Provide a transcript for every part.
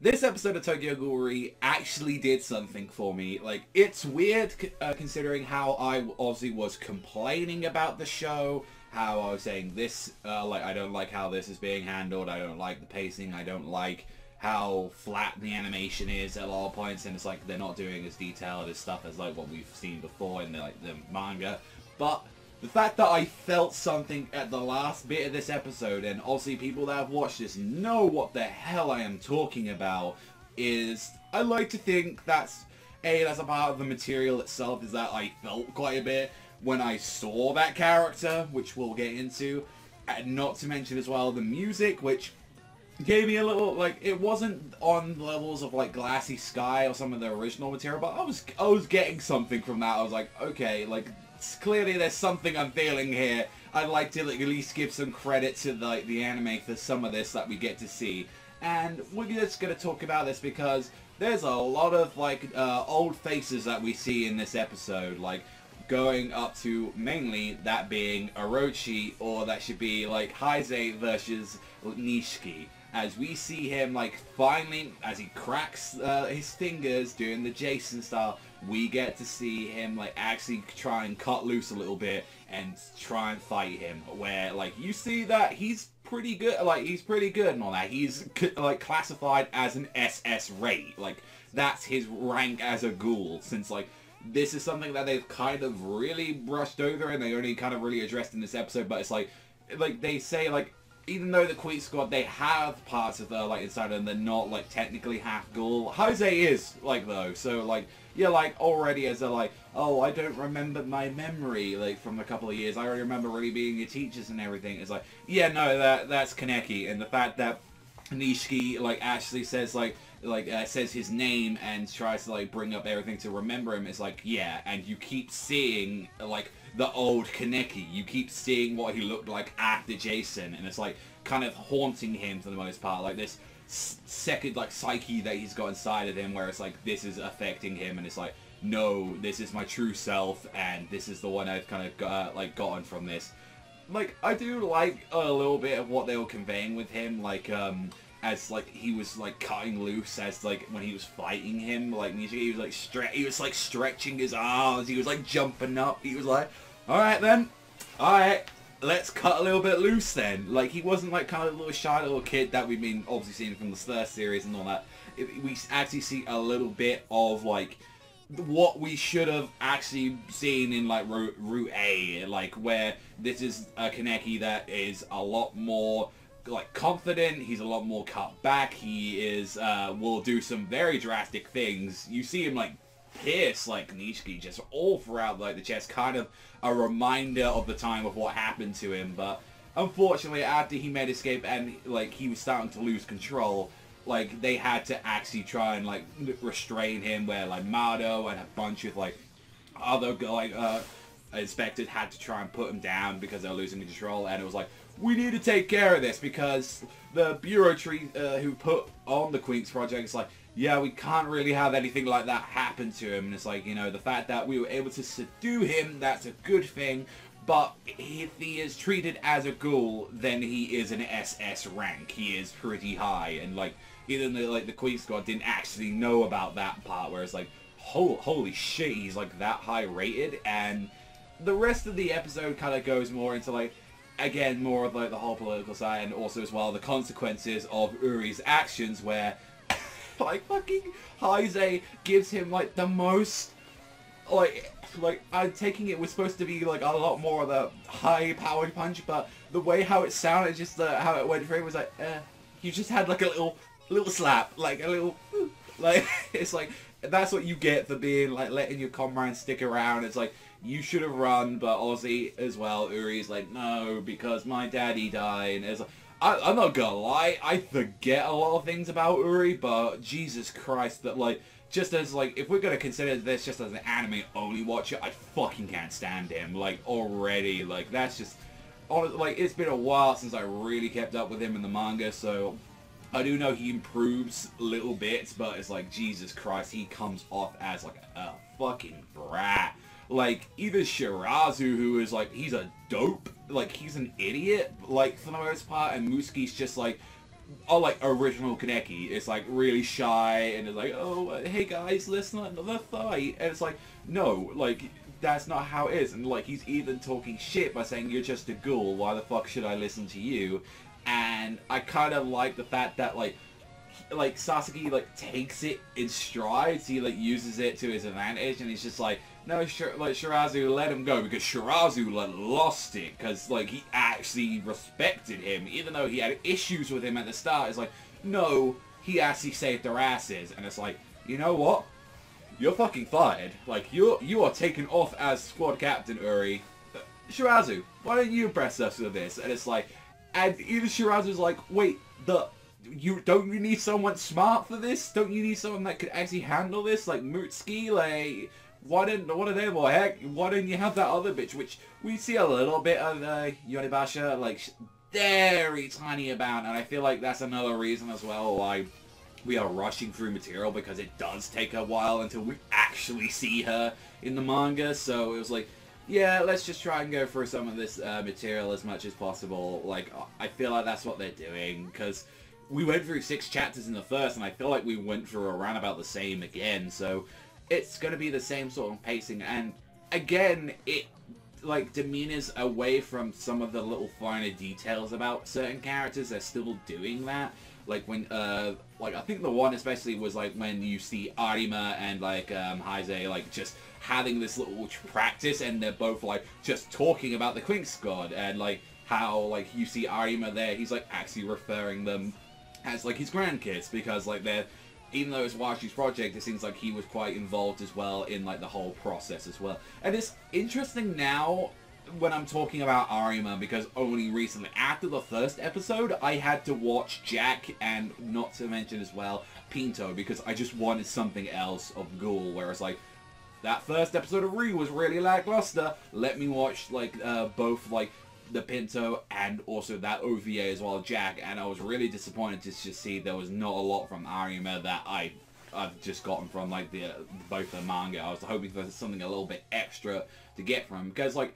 This episode of Tokyo Ghoul actually did something for me. Like, it's weird considering how I obviously was complaining about the show, how I was saying this, like, I don't like how this is being handled, I don't like the pacing, I don't like how flat the animation is at a lot of points, and it's like they're not doing as detailed as stuff as like what we've seen before in the manga. But the fact that I felt something at the last bit of this episode, and obviously people that have watched this know what the hell I am talking about, is I like to think that's a part of the material itself, is that I felt quite a bit when I saw that character, which we'll get into, and not to mention as well the music, which gave me a little, like, it wasn't on levels of like Glassy Sky or some of the original material, but I was getting something from that. I was like, okay, like, clearly there's something I'm feeling here. I'd like to like, at least give some credit to the anime for some of this that we get to see. And we're just going to talk about this because there's a lot of like old faces that we see in this episode, like going up to mainly that being Orochi, or that should be like Heise versus Nishiki. As we see him, like, finally, as he cracks his fingers doing the Jason style, we get to see him, like, actually try and cut loose a little bit and try and fight him. Where, like, you see that he's pretty good, like, he's pretty good and all that. He's, like, classified as an SS rate. Like, that's his rank as a ghoul, since, like, this is something that they've kind of really brushed over and they only kind of really addressed in this episode, but it's like they say, like, even though the Queen Squad, they have parts of the, like, inside them, they're not, like, technically half ghoul. Jose is, like, though, so, like, yeah, like, already as they're like, oh, I don't remember my memory, like, from a couple of years, I already remember really being your teachers and everything. It's like, yeah, no, that's Kaneki, and the fact that Nishiki, like, actually says, says his name and tries to, like, bring up everything to remember him, it's like, yeah, and you keep seeing, like, the old Kaneki. You keep seeing what he looked like after Jason, and it's like kind of haunting him for the most part, like this second like psyche that he's got inside of him, where it's like this is affecting him, and it's like, no, this is my true self, and this is the one I've kind of gotten from this. Like, I do like a little bit of what they were conveying with him, like as like he was like cutting loose, as like when he was fighting him, like he was like stretching his arms, he was like jumping up, he was like, alright then, alright, let's cut a little bit loose then. Like, he wasn't like kind of a little shy little kid that we've been obviously seeing from the first series and all that. We actually see a little bit of like what we should have actually seen in like Route A, like where this is a Kaneki that is a lot more like confident, he's a lot more cut back, he is will do some very drastic things. You see him like pierce like Nishiki just all throughout like the chest, kind of a reminder of the time of what happened to him. But unfortunately, after he made escape and like he was starting to lose control, like they had to actually try and like restrain him, where like Mado and a bunch of like other like inspectors had to try and put him down because they were losing control. And it was like, we need to take care of this because the bureau who put on the Queen's project is like, yeah, we can't really have anything like that happen to him. And it's like, you know, the fact that we were able to subdue him, that's a good thing. But if he is treated as a ghoul, then he is an SS rank. He is pretty high. And like, even the Queen Squad didn't actually know about that part, where it's like, holy shit, he's like that high rated. And the rest of the episode kind of goes more into like, again, more of like the whole political side, and also as well the consequences of Uri's actions, where like fucking Heise gives him like the most like I'm taking it was supposed to be like a lot more of a high powered punch, but the way how it sounded, just how it went through, was like you just had like a little slap, like a little like it's like that's what you get for being like letting your comrades stick around. It's like, you should have run, but Ozzy as well, Uri's like, no, because my daddy died. And it's like, I'm not gonna lie, I forget a lot of things about Uri, but Jesus Christ, that like, just as like, if we're gonna consider this just as an anime only watcher, I fucking can't stand him, like, already. Like, that's just, like, it's been a while since I really kept up with him in the manga, so I do know he improves little bits, but it's like, Jesus Christ, he comes off as like a fucking brat. Like, either Shirazu, who is like, he's a dope, like, he's an idiot, like, for the most part, and Muski's just like, like original Kaneki is like really shy and is like, oh, hey guys, let's not another fight. And it's like, no, like that's not how it is. And like he's even talking shit by saying you're just a ghoul. Why the fuck should I listen to you? And I kind of like the fact that like Sasuke like takes it in strides. He like uses it to his advantage, and he's just like, no, Shirazu, let him go, because Shirazu like lost it, because like he actually respected him, even though he had issues with him at the start. It's like, no, he actually saved their asses, and it's like, you know what? You're fucking fired. Like you are taken off as squad captain, Uri. Shirazu, why don't you impress us with this? And it's like, and even Shirazu's like, wait, don't you need someone smart for this? Don't you need someone that could actually handle this? Like Mutsuki, like what are they more heck? Why don't you have that other bitch? Which we see a little bit of Yonibasha, like very tiny amount, and I feel like that's another reason as well why we are rushing through material, because it does take a while until we actually see her in the manga. So it was like, yeah, let's just try and go through some of this material as much as possible. Like, I feel like that's what they're doing, because we went through 6 chapters in the first, and I feel like we went through around about the same again. So it's going to be the same sort of pacing, and again, it like demeanors away from some of the little finer details about certain characters. They're still doing that. Like when, like I think the one especially was like when you see Arima and like Heise like just having this little practice, and they're both like just talking about the Quinks God, and like how like you see Arima there, he's like actually referring them as like his grandkids, because like they're, even though it's Washi's project, it seems like he was quite involved as well in like the whole process as well. And it's interesting now when I'm talking about Arima, because only recently, after the first episode, I had to watch Jack, and not to mention as well Pinto, because I just wanted something else of Ghoul, whereas like that first episode of Ri was really lackluster. Let me watch like both like the Pinto and also that OVA as well, Jack, and I was really disappointed to just see there was not a lot from Arima that I've just gotten from like both the manga. I was hoping for something a little bit extra to get from him, because like,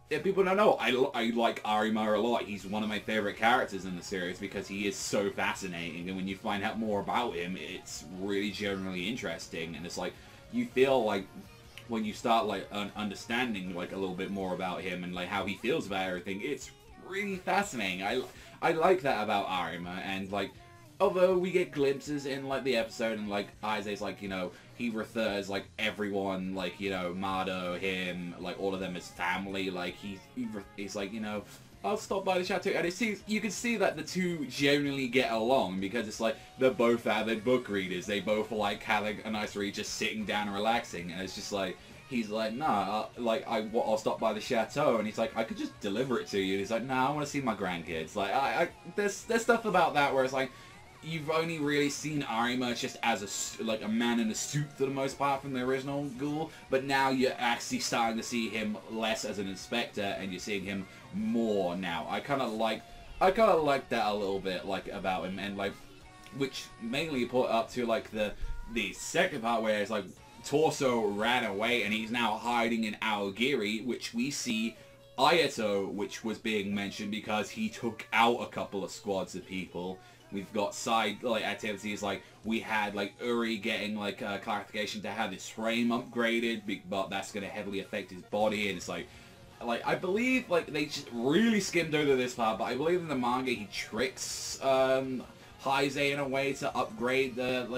if people don't know, I like Arima a lot. He's one of my favorite characters in the series because he is so fascinating, and when you find out more about him, it's really generally interesting, and it's like, you feel like when you start like understanding like a little bit more about him and like how he feels about everything, it's really fascinating. I like that about Arima, and like, although we get glimpses in like the episode, and like Isai's like, you know, he refers like everyone, like, you know, Mado, him, like all of them as family. Like he's like, you know, I'll stop by the chateau, and it seems, you can see that the two genuinely get along, because it's like they're both avid book readers. They both like having a nice read, just sitting down and relaxing, and it's just like, he's like, nah, like I'll stop by the chateau, and he's like, I could just deliver it to you. And he's like, nah, I want to see my grandkids. Like there's stuff about that where it's like, you've only really seen Arima just as a man in a suit for the most part from the original Ghoul, but now you're actually starting to see him less as an inspector, and you're seeing him more now. I kind of like that a little bit, like, about him, and like, which mainly put up to like the second part where it's like Torso ran away and he's now hiding in Aogiri, which we see Ayato, which was being mentioned because he took out a couple of squads of people. We've got side like activities, like we had like Uri getting like clarification to have his frame upgraded, but that's going to heavily affect his body, and it's like I believe like they just really skimmed over this part, but I believe in the manga he tricks Heise in a way to upgrade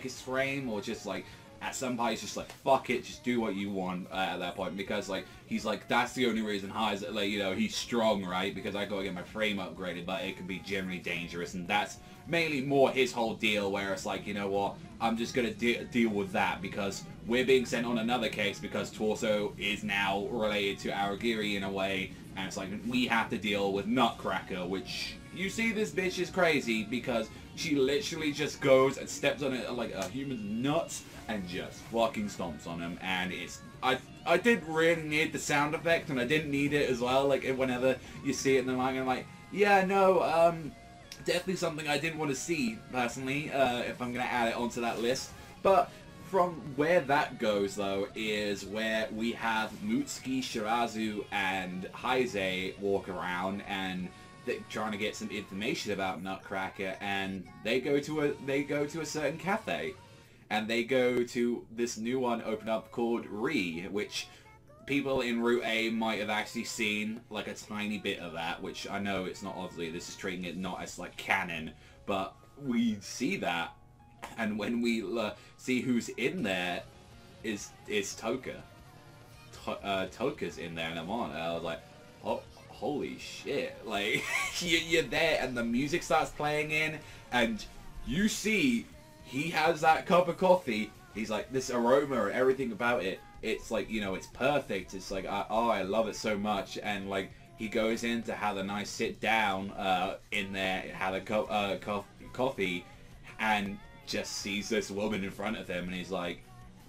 his frame, or just like at some point he's just like, fuck it, just do what you want at that point, because like he's like, that's the only reason Heise, like, you know, he's strong, right, because I gotta get my frame upgraded, but it can be generally dangerous, and that's mainly more his whole deal, where it's like, you know what, I'm just gonna deal with that, because we're being sent on another case, because Torso is now related to Aragiri in a way, and it's like, we have to deal with Nutcracker, which, you see this bitch is crazy, because she literally just goes and steps on it like a human's nuts, and just fucking stomps on him, and it's, I didn't really need the sound effect, and I didn't need it as well, like, whenever you see it in the manga, I'm like, yeah, no, definitely something I didn't want to see, personally, if I'm going to add it onto that list. But from where that goes, though, is where we have Mutsuki, Shirazu, and Heise walk around, and trying to get some information about Nutcracker, and they go to a certain cafe, and they go to this new one open up called which people in Route A might have actually seen like a tiny bit of that, which I know it's not, obviously this is treating it not as like canon, but we see that, and when we see who's in there, is Toka. Toka's in there, and I was like, oh, holy shit, like, you're there, and the music starts playing in, and you see he has that cup of coffee. He's like, this aroma, everything about it, it's like, you know, it's perfect. It's like, oh, I love it so much. And like, he goes in to have a nice sit down in there, have a coffee, and just sees this woman in front of him, and he's like,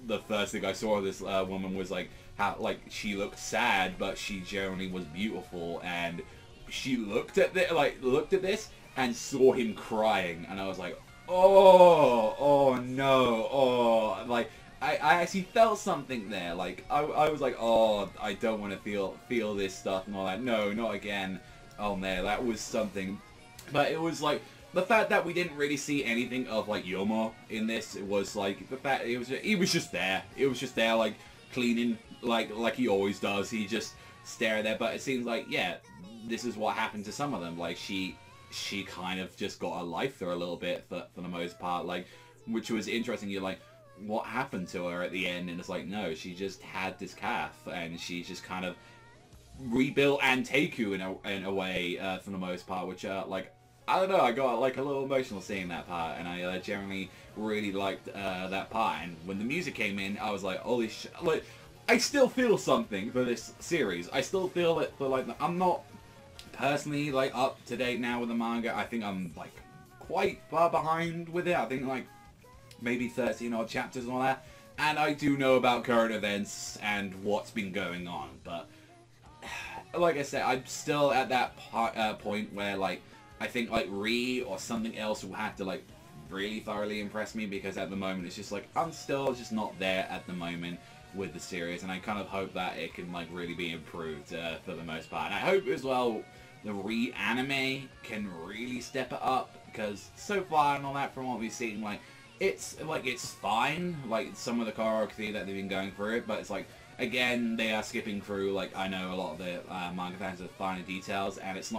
the first thing I saw of this woman was like, how like she looked sad, but she generally was beautiful, and she looked at this and saw him crying, and I was like, oh no, oh, like I actually felt something there. Like I was like, oh, I don't want to feel this stuff and all that. No, not again. Oh man, that was something. But it was like the fact that we didn't really see anything of like Yomo in this. It was like the fact he was just there. It was just there, like cleaning, like he always does. He just stared there. But it seems like, yeah, this is what happened to some of them. Like she kind of just got a life there a little bit for the most part. Like, which was interesting. You're like, what happened to her at the end? And it's like, no, she just had this calf, and she just kind of rebuilt Anteku in a way for the most part, which like, I don't know, I got like a little emotional seeing that part, and I generally really liked that part. And when the music came in, I was like, holy shit, like, I still feel something for this series. I still feel it for, like, I'm not personally like up to date now with the manga. I think I'm like quite far behind with it. I think like maybe 13 odd chapters and all that, and I do know about current events and what's been going on, but like I said, I'm still at that point where like I think like or something else will have to like really thoroughly impress me, because at the moment it's just like I'm still just not there at the moment with the series, and I kind of hope that it can like really be improved for the most part. And I hope as well the anime can really step it up, because so far and all that, from what we've seen, like it's fine, like some of the choreography that they've been going through it, but it's like, again, they are skipping through, like, I know a lot of the manga fans are finer details, and it's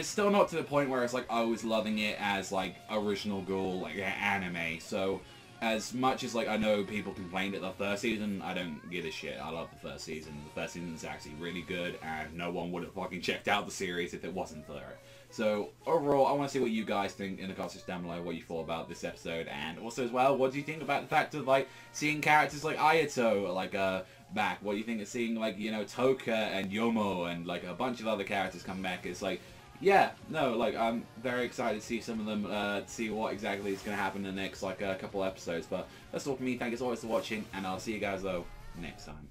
still not to the point where it's like I was loving it as like original Ghoul, like anime. So as much as like I know people complained at the first season, I don't give a shit. I love the first season. The first season is actually really good, and no one would have fucking checked out the series if it wasn't for it. So overall, I want to see what you guys think in the comments down below, what you thought about this episode, and also as well, what do you think about the fact of like seeing characters like Ayato like back? What do you think of seeing like, you know, Toka and Yomo and like a bunch of other characters come back? It's like, yeah, no, like I'm very excited to see some of them, see what exactly is going to happen in the next like couple episodes. But that's all for me. Thank you as always for watching, and I'll see you guys though next time.